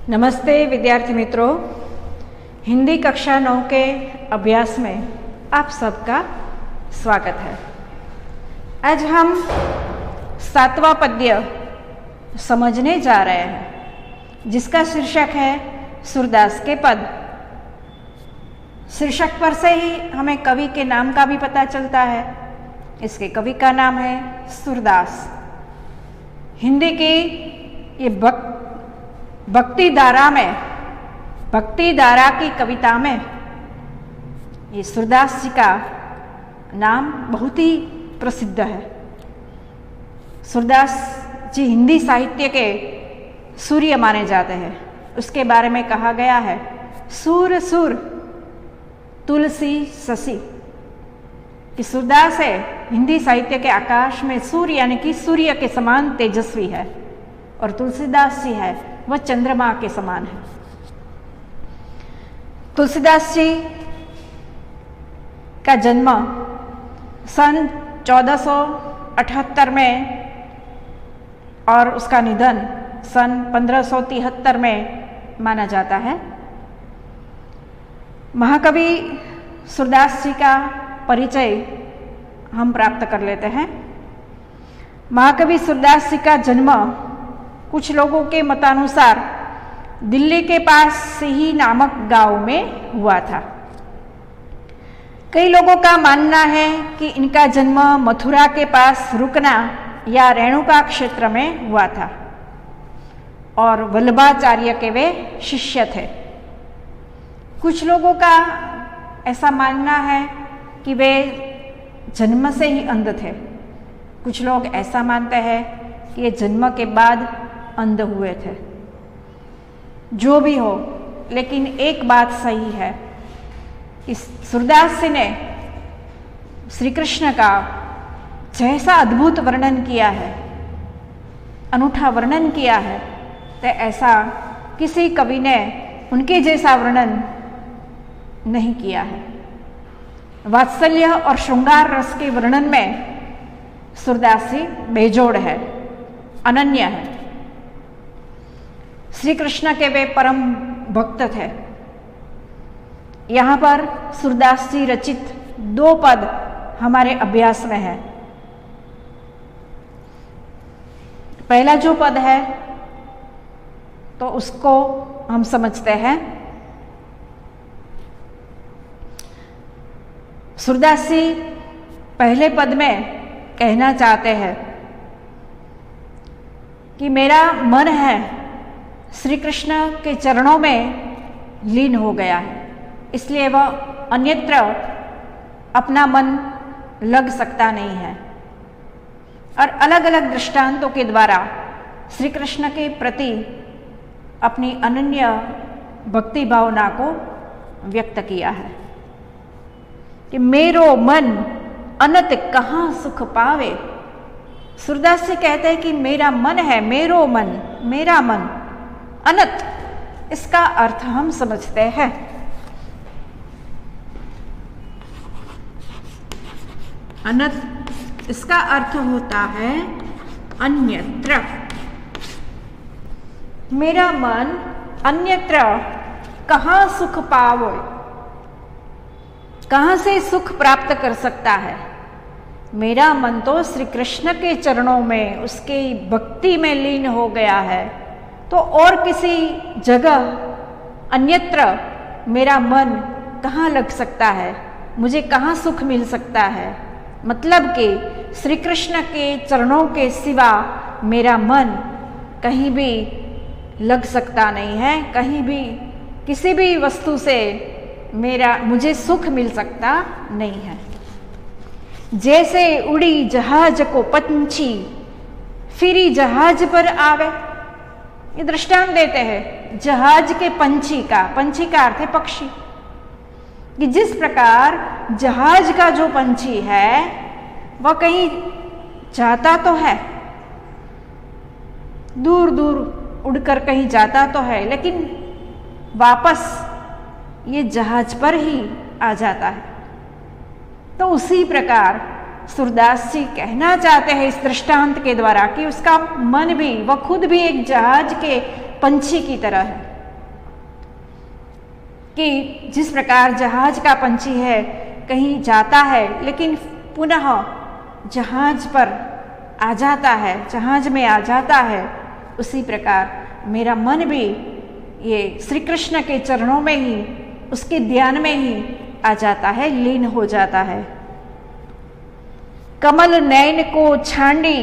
नमस्ते विद्यार्थी मित्रों, हिंदी कक्षा 9 के अभ्यास में आप सबका स्वागत है। आज हम 7वां पद्य समझने जा रहे हैं, जिसका शीर्षक है सूरदास के पद। शीर्षक पर से ही हमें कवि के नाम का भी पता चलता है। इसके कवि का नाम है सूरदास। हिंदी की ये भक्ति धारा की कविता में ये सूरदास जी का नाम बहुत ही प्रसिद्ध है। सूरदास जी हिंदी साहित्य के सूर्य माने जाते हैं। उसके बारे में कहा गया है, सूर सुर तुलसी शशि, कि सूरदास है हिंदी साहित्य के आकाश में सूर्य यानी कि सूर्य के समान तेजस्वी है, और तुलसीदास जी है वह चंद्रमा के समान है। तुलसीदास जी का जन्म सन 1478 में और उसका निधन सन 1573 में माना जाता है। महाकवि सूरदास जी का परिचय हम प्राप्त कर लेते हैं। महाकवि सूरदास जी का जन्म कुछ लोगों के मतानुसार दिल्ली के पास सिही नामक गांव में हुआ था। कई लोगों का मानना है कि इनका जन्म मथुरा के पास रुकना या रेणुका क्षेत्र में हुआ था, और वल्लभाचार्य के वे शिष्य थे। कुछ लोगों का ऐसा मानना है कि वे जन्म से ही अंध थे। कुछ लोग ऐसा मानते हैं कि ये जन्म के बाद अंध हुए थे। जो भी हो, लेकिन एक बात सही है, इस सूरदास जी ने श्री कृष्ण का जैसा अद्भुत वर्णन किया है, अनूठा वर्णन किया है, तो ऐसा किसी कवि ने उनके जैसा वर्णन नहीं किया है। वात्सल्य और श्रृंगार रस के वर्णन में सूरदास जी बेजोड़ है, अनन्य है। श्री कृष्ण के वे परम भक्त थे। यहाँ पर सूरदास जी रचित 2 पद हमारे अभ्यास में है। पहला जो पद है तो उसको हम समझते हैं। सूरदास जी पहले पद में कहना चाहते हैं कि मेरा मन है श्री कृष्ण के चरणों में लीन हो गया है, इसलिए वह अन्यत्र अपना मन लग सकता नहीं है। और अलग अलग दृष्टांतों के द्वारा श्री कृष्ण के प्रति अपनी अनन्य भक्ति भावना को व्यक्त किया है कि मेरो मन अनत कहाँ सुख पावे। सूरदास जी कहते हैं कि मेरा मन है, मेरो मन, मेरा मन अनत, इसका अर्थ हम समझते हैं। अनत इसका अर्थ होता है अन्यत्र। मेरा मन अन्यत्र कहाँ सुख पावे, कहाँ से सुख प्राप्त कर सकता है। मेरा मन तो श्री कृष्ण के चरणों में, उसके भक्ति में लीन हो गया है, तो और किसी जगह अन्यत्र मेरा मन कहाँ लग सकता है, मुझे कहाँ सुख मिल सकता है। मतलब कि श्री कृष्ण के चरणों के सिवा मेरा मन कहीं भी लग सकता नहीं है, कहीं भी किसी भी वस्तु से मुझे सुख मिल सकता नहीं है। जैसे उड़ी जहाज को पंछी फिरी जहाज पर आवे, ये दृष्टांत देते हैं जहाज के पंछी का अर्थ है पक्षी, कि जिस प्रकार जहाज का जो पंछी है वह कहीं जाता तो है, दूर दूर उड़कर कहीं जाता तो है, लेकिन वापस ये जहाज पर ही आ जाता है। तो उसी प्रकार सूरदास जी कहना चाहते हैं इस दृष्टांत के द्वारा कि उसका मन भी, वह खुद भी एक जहाज के पंछी की तरह है। कि जिस प्रकार जहाज का पंछी है, कहीं जाता है लेकिन पुनः जहाज पर आ जाता है, जहाज में आ जाता है, उसी प्रकार मेरा मन भी ये श्री कृष्ण के चरणों में ही, उसके ध्यान में ही आ जाता है, लीन हो जाता है। कमल नयन को छांडी,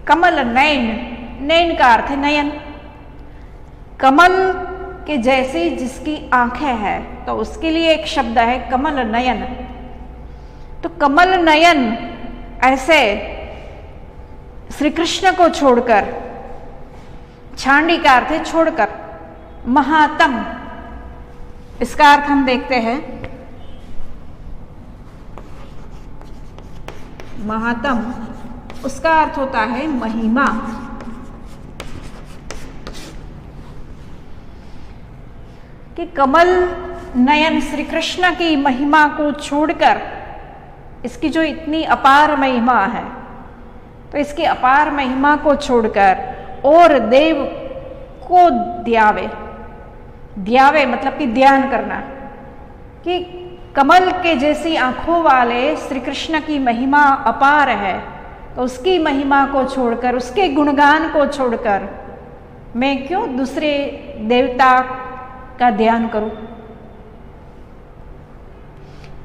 कमल नयन, नयन का अर्थ है नयन। कमल के जैसी जिसकी आंखें हैं तो उसके लिए एक शब्द है कमल नयन। तो कमल नयन ऐसे श्री कृष्ण को छोड़कर, छांडी का अर्थ है छोड़कर, महातम, इसका अर्थ हम देखते हैं। महातम, उसका अर्थ होता है महिमा। कि कमल नयन श्री कृष्ण की महिमा को छोड़कर, इसकी जो इतनी अपार महिमा है, तो इसकी अपार महिमा को छोड़कर और देव को ध्यावे, ध्यावे मतलब कि ध्यान करना, कि कमल के जैसी आंखों वाले श्री कृष्ण की महिमा अपार है, तो उसकी महिमा को छोड़कर, उसके गुणगान को छोड़कर मैं क्यों दूसरे देवता का ध्यान करूं।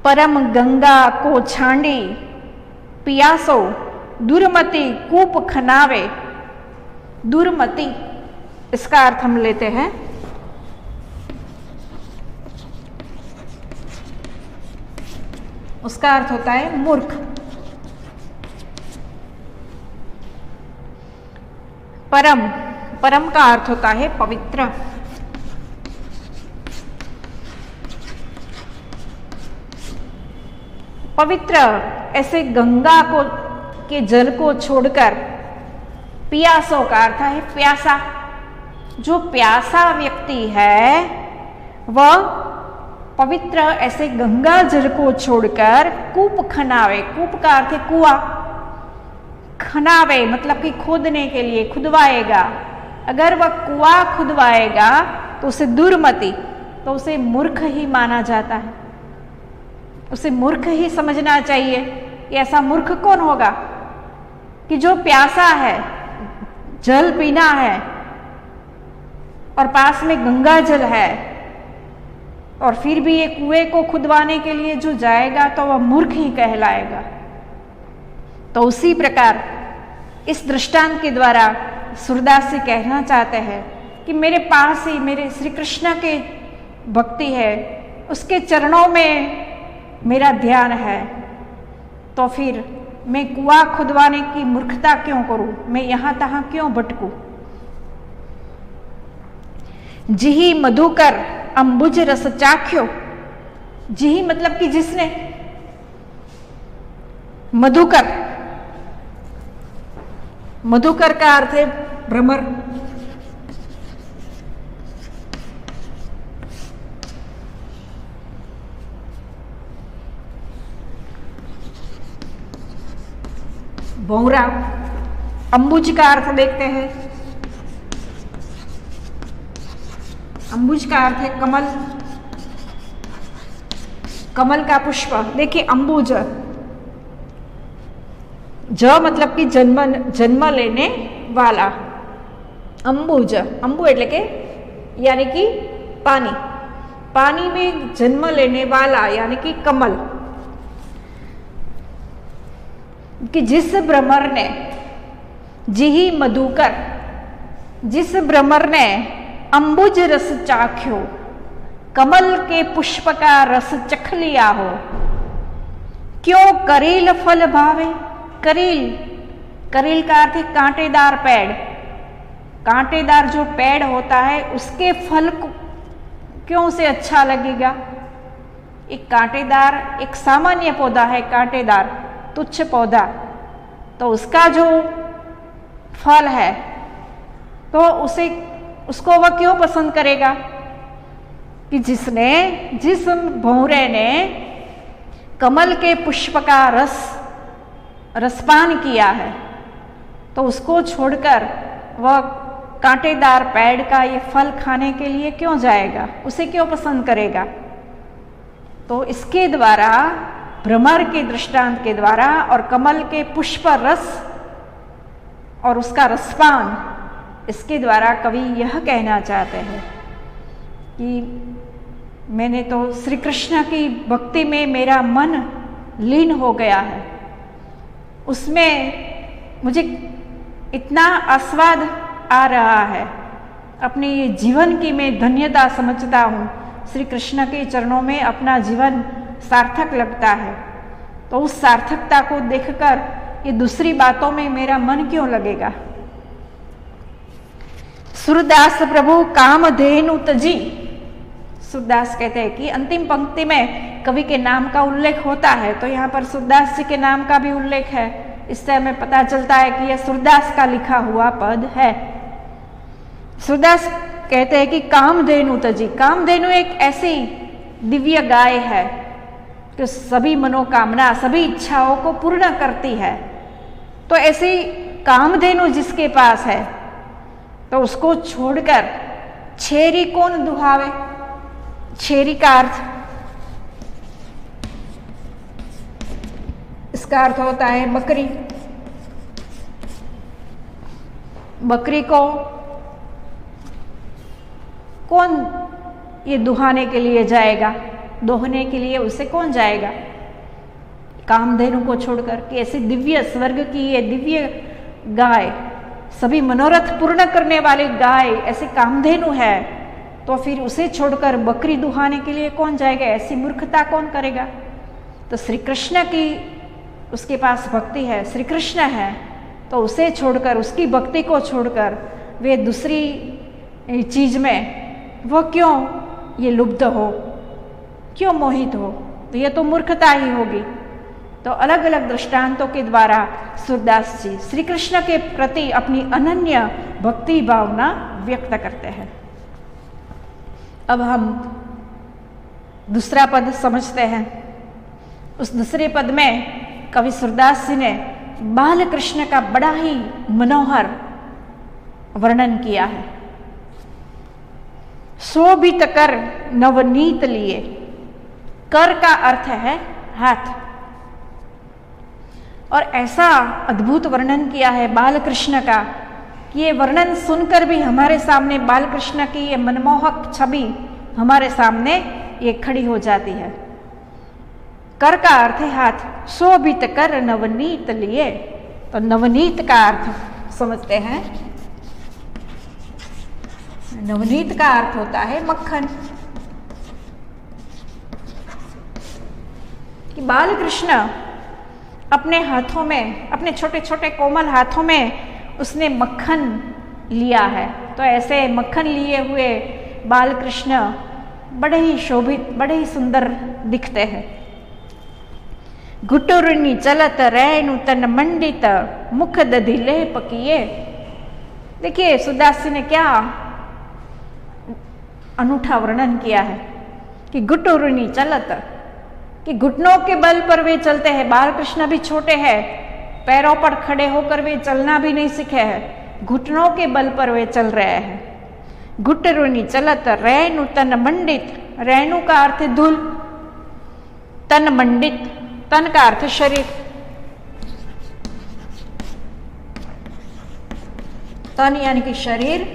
परम गंगा को छांडी पियासो, दुर्मति कूप खनावे। दुर्मति, इसका अर्थ हम लेते हैं उसका अर्थ होता है मूर्ख। परम, परम का अर्थ होता है पवित्र। पवित्र ऐसे गंगा को के जल को छोड़कर, पियासों का अर्थ है प्यासा। जो प्यासा व्यक्ति है वह पवित्र ऐसे गंगा जल को छोड़कर कूप खनावे, कूप का अर्थ है कुआं, खनावे मतलब कि खोदने के लिए खुदवाएगा। अगर वह कुआं खुदवाएगा तो उसे दुर्मति, तो उसे मूर्ख ही माना जाता है, उसे मूर्ख ही समझना चाहिए। कि ऐसा मूर्ख कौन होगा कि जो प्यासा है, जल पीना है और पास में गंगा जल है, और फिर भी ये कुएं को खुदवाने के लिए जो जाएगा तो वह मूर्ख ही कहलाएगा। तो उसी प्रकार इस दृष्टांत के द्वारा सूरदास जी कहना चाहते हैं कि मेरे पास ही मेरे श्री कृष्ण के भक्ति है, उसके चरणों में मेरा ध्यान है, तो फिर मैं कुआं खुदवाने की मूर्खता क्यों करूं, मैं यहां तहां क्यों भटकूं। जिही मधुकर अंबुज रस चाख्यो, जिही मतलब कि जिसने, मधुकर, मधुकर का अर्थ है भ्रमर। भौरा, अंबुज का अर्थ देखते हैं। अंबुज का अर्थ है कमल, कमल का पुष्प। देखिए अंबुज, ज मतलब कि जन्म लेने वाला, अंबुज, अंबु એટલે કે यानी कि पानी, पानी में जन्म लेने वाला यानी कि कमल। कि जिस भ्रमर ने, जिही मधुकर, जिस भ्रमर ने अंबुज रस चाख्यो, कमल के पुष्प का रस चख लिया हो, क्यों करील फल भावे। करील, करील का अर्थ है कांटेदार पेड़। कांटेदार जो पेड़ होता है उसके फल को क्यों उसे अच्छा लगेगा। एक कांटेदार, एक सामान्य पौधा है कांटेदार, तुच्छ पौधा, तो उसका जो फल है तो उसे, उसको वह क्यों पसंद करेगा। कि जिसने, जिस भौरे ने कमल के पुष्प का रसपान किया है, तो उसको छोड़कर वह कांटेदार पेड़ का ये फल खाने के लिए क्यों जाएगा, उसे क्यों पसंद करेगा। तो इसके द्वारा, भ्रमर के दृष्टांत के द्वारा और कमल के पुष्प रस और उसका रसपान, इसके द्वारा कवि यह कहना चाहते हैं कि मैंने तो श्री कृष्ण की भक्ति में मेरा मन लीन हो गया है, उसमें मुझे इतना आस्वाद आ रहा है, अपने ये जीवन की मैं धन्यता समझता हूँ, श्री कृष्ण के चरणों में अपना जीवन सार्थक लगता है। तो उस सार्थकता को देखकर ये दूसरी बातों में मेरा मन क्यों लगेगा। सूरदास प्रभु कामधेनु तजी, सूरदास कहते हैं कि अंतिम पंक्ति में कवि के नाम का उल्लेख होता है, तो यहाँ पर सूरदास जी के नाम का भी उल्लेख है। इससे हमें पता चलता है कि यह सूरदास का लिखा हुआ पद है। सूरदास कहते हैं कि कामधेनु तजी, कामधेनु एक ऐसी दिव्य गाय है कि सभी मनोकामना, सभी इच्छाओं को पूर्ण करती है। तो ऐसी कामधेनु जिसके पास है, तो उसको छोड़कर छेरी कौन दुहावे। छेरी का अर्थ, इसका अर्थ होता है बकरी। बकरी को कौन ये दुहाने के लिए जाएगा, दोहने के लिए उसे कौन जाएगा कामधेनु को छोड़कर। कि ऐसी दिव्य स्वर्ग की ये दिव्य गाय, सभी मनोरथ पूर्ण करने वाली गाय ऐसी कामधेनु है, तो फिर उसे छोड़कर बकरी दुहाने के लिए कौन जाएगा, ऐसी मूर्खता कौन करेगा। तो श्री कृष्ण की उसके पास भक्ति है, श्री कृष्ण है, तो उसे छोड़कर, उसकी भक्ति को छोड़कर वे दूसरी चीज में वह क्यों ये लुब्ध हो, क्यों मोहित हो। तो ये तो मूर्खता ही होगी। तो अलग अलग दृष्टांतों के द्वारा सूरदास जी श्री कृष्ण के प्रति अपनी अनन्य भक्ति भावना व्यक्त करते हैं। अब हम दूसरा पद समझते हैं। उस दूसरे पद में कवि सूरदास जी ने बाल कृष्ण का बड़ा ही मनोहर वर्णन किया है। शोभित कर नवनीत लिए, कर का अर्थ है हाथ, और ऐसा अद्भुत वर्णन किया है बाल कृष्ण का कि ये वर्णन सुनकर भी हमारे सामने बाल कृष्ण की ये मनमोहक छवि हमारे सामने ये खड़ी हो जाती है। कर का अर्थ है हाथ, शोभित कर नवनीत लिए। तो नवनीत का अर्थ समझते हैं, नवनीत का अर्थ होता है मक्खन। कि बाल कृष्ण अपने हाथों में, अपने छोटे छोटे कोमल हाथों में उसने मक्खन लिया है। तो ऐसे मक्खन लिए हुए बाल कृष्ण बड़े ही शोभित, बड़े ही सुंदर दिखते हैं। घुटुरनी चलत रैनु तन मंडित, मुख दधि लेप किए। देखिए सूरदास जी ने क्या अनूठा वर्णन किया है कि घुटुरनी चलत, कि घुटनों के बल पर वे चलते हैं। बाल कृष्ण भी छोटे हैं, पैरों पर खड़े होकर वे चलना भी नहीं सीखे हैं, घुटनों के बल पर वे चल रहे हैं। घुटरुनी चलत रैनु तन मंडित, रैनु का अर्थ धूल, तन मंडित, तन का अर्थ शरीर, तन यानी कि शरीर,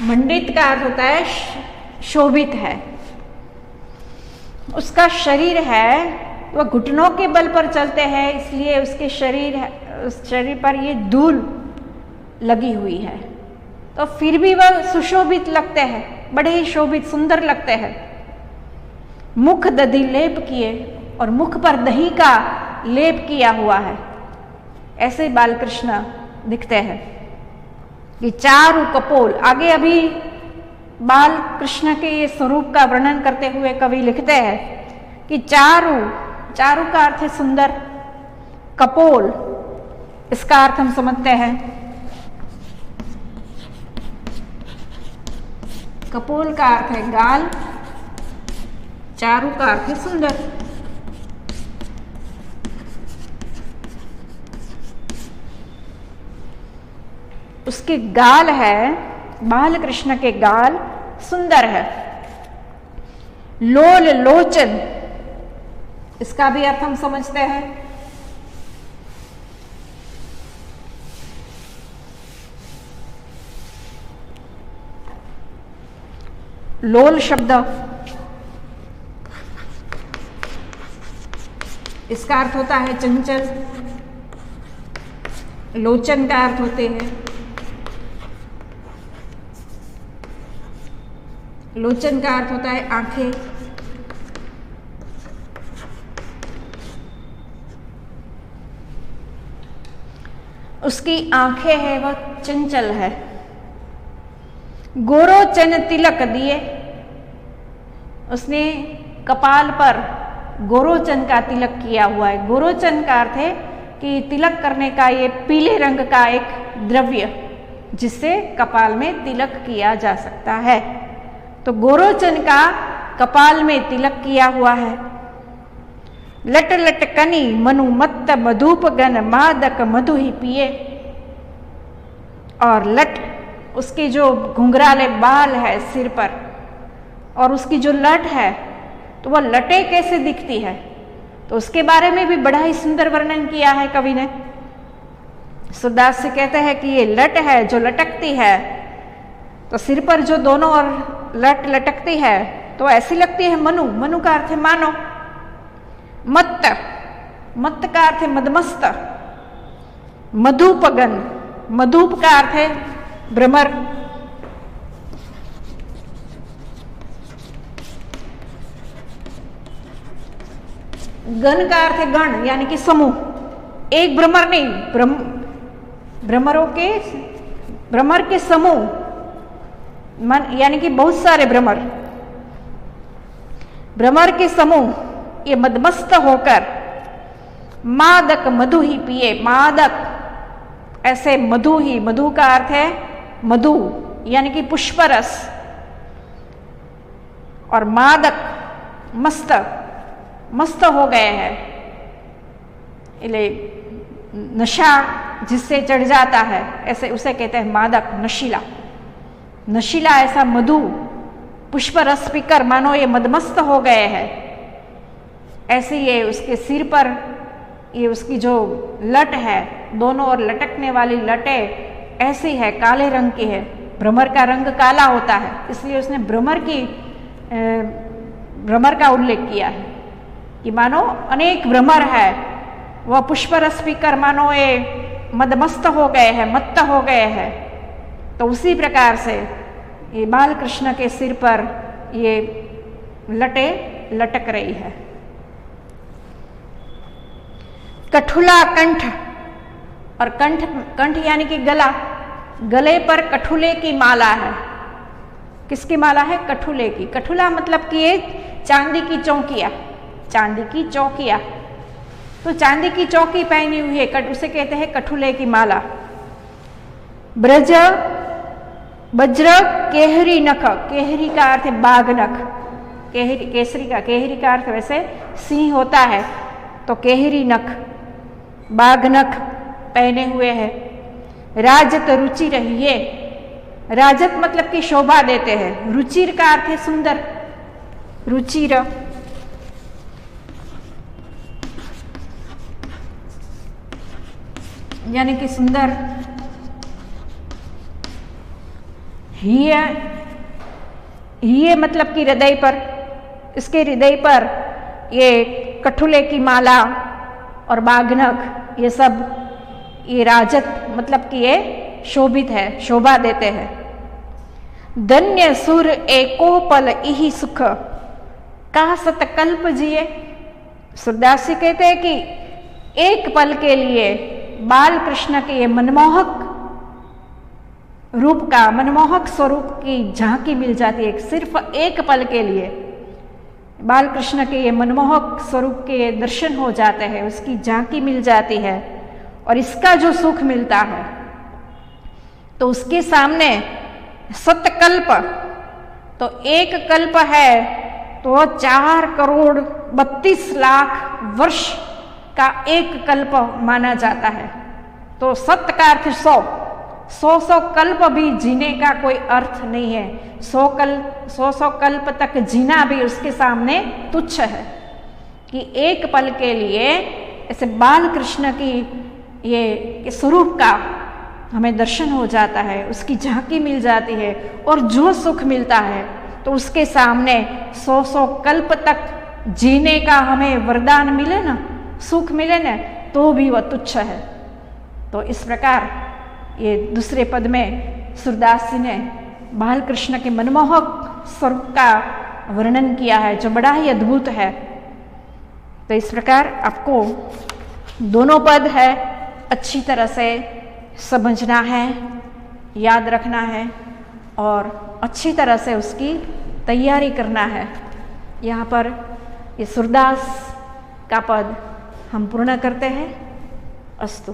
मंडित का अर्थ होता है शोभित है। उसका शरीर है, वह घुटनों के बल पर चलते हैं, इसलिए उसके शरीर है, उस शरीर पर ये धूल लगी हुई है। तो फिर भी वह सुशोभित लगते हैं, बड़े ही शोभित सुंदर लगते हैं। मुख दधि लेप किए, और मुख पर दही का लेप किया हुआ है, ऐसे बाल कृष्ण दिखते हैं। कि चारु कपोल, आगे अभी बाल कृष्ण के ये स्वरूप का वर्णन करते हुए कवि लिखते हैं कि चारु, चारु का अर्थ है सुंदर, कपोल इसका अर्थ हम समझते हैं, कपोल का अर्थ है गाल, चारु का अर्थ है सुंदर। उसके गाल है, बाल कृष्ण के गाल सुंदर है। लोल लोचन, इसका भी अर्थ हम समझते हैं। लोल शब्द, इसका अर्थ होता है चंचल। लोचन का अर्थ होते हैं, लोचन का अर्थ होता है आंखें। उसकी आंखें है वह चंचल है। गोरोचन तिलक दिए, उसने कपाल पर गोरोचन का तिलक किया हुआ है। गोरोचन का अर्थ है कि तिलक करने का ये पीले रंग का एक द्रव्य जिससे कपाल में तिलक किया जा सकता है। तो गोरोचन का कपाल में तिलक किया हुआ है। लट लट कनी मनु मत्त मधुप गन मादक मधु ही पिए। और लट, उसके जो घुंघराले बाल है सिर पर, और उसकी जो लट है तो वह लटे कैसे दिखती है, तो उसके बारे में भी बड़ा ही सुंदर वर्णन किया है कवि ने। सूरदास से कहते हैं कि ये लट है जो लटकती है, तो सिर पर जो दोनों ओर लट लटकती है तो ऐसी लगती है मनु। मनु का अर्थ है मानो। मत्त, मत्त का अर्थ है मदमस्त। मधुपगन, मधुप का अर्थ है भ्रमर। गण का अर्थ है गण, यानी कि समूह। एक भ्रमर नहीं, भ्रमर के समूह, यानी कि बहुत सारे भ्रमर, भ्रमर के समूह ये मदमस्त होकर मादक मधु ही पिए। मादक ऐसे मधु ही, मधु का अर्थ है मधु यानी कि पुष्परस, और मादक मस्त, मस्त हो गए हैं। नशा जिससे चढ़ जाता है ऐसे उसे कहते हैं मादक, नशीला। नशीला ऐसा मधु पुष्प रस पीकर मानो ये मदमस्त हो गए हैं। ऐसे ये उसके सिर पर ये उसकी जो लट है, दोनों ओर लटकने वाली लटें ऐसी है, काले रंग की है। भ्रमर का रंग काला होता है, इसलिए उसने भ्रमर का उल्लेख किया है कि मानो अनेक भ्रमर है, वह पुष्परस पीकर मानो ये मदमस्त हो गए हैं, मत्त हो गए हैं। तो उसी प्रकार से ये बाल कृष्ण के सिर पर ये लटें लटक रही है। कठुला कंठ, और कंठ, कंठ यानी कि गला, गले पर कठुले की माला है। किसकी माला है? कठुले की। कठुला मतलब कि ये चांदी की चौकिया, चांदी की चौकिया। तो चांदी की चौकी पहनी हुई है, उसे कहते हैं कठुले की माला। ब्रज वज्र केहरी नख, केहरी का अर्थ है बाघ नख, केहरी केसरी का, केहरी का अर्थ वैसे सिंह होता है, तो केहरी नख, बाघ नख पहने हुए है। राजत रुचि रहिए, राजत मतलब कि शोभा देते हैं। रुचिर का अर्थ है सुंदर, रुचिर। यानी कि सुंदर। ये मतलब कि हृदय पर, इसके हृदय पर ये कठुले की माला और बाघनख, ये सब ये राजत मतलब कि ये शोभित है, शोभा देते हैं। धन्य सुर एको पल इही सुख, का सतकल्प जिए। सूरदास जी कहते हैं कि एक पल के लिए बाल कृष्ण के ये मनमोहक रूप का, मनमोहक स्वरूप की झांकी मिल जाती है। सिर्फ एक पल के लिए बाल कृष्ण के ये मनमोहक स्वरूप के दर्शन हो जाते हैं, उसकी झांकी मिल जाती है, और इसका जो सुख मिलता है, तो उसके सामने सतकल्प, तो एक कल्प है तो 4,32,00,000 वर्ष का एक कल्प माना जाता है। तो सत का अर्थ 100, 100 कल्प भी जीने का कोई अर्थ नहीं है। 100 कल्प तक जीना भी उसके सामने तुच्छ है कि एक पल के लिए ऐसे बाल कृष्ण की ये स्वरूप का हमें दर्शन हो जाता है, उसकी झांकी मिल जाती है और जो सुख मिलता है तो उसके सामने 100 कल्प तक जीने का हमें वरदान मिले ना, सुख मिले ना, तो भी वह तुच्छ है। तो इस प्रकार ये दूसरे पद में सूरदास जी ने बाल कृष्ण के मनमोहक स्वरूप का वर्णन किया है जो बड़ा ही अद्भुत है। तो इस प्रकार आपको दोनों पद है अच्छी तरह से समझना है, याद रखना है और अच्छी तरह से उसकी तैयारी करना है। यहाँ पर ये सूरदास का पद हम पूर्ण करते हैं। अस्तु।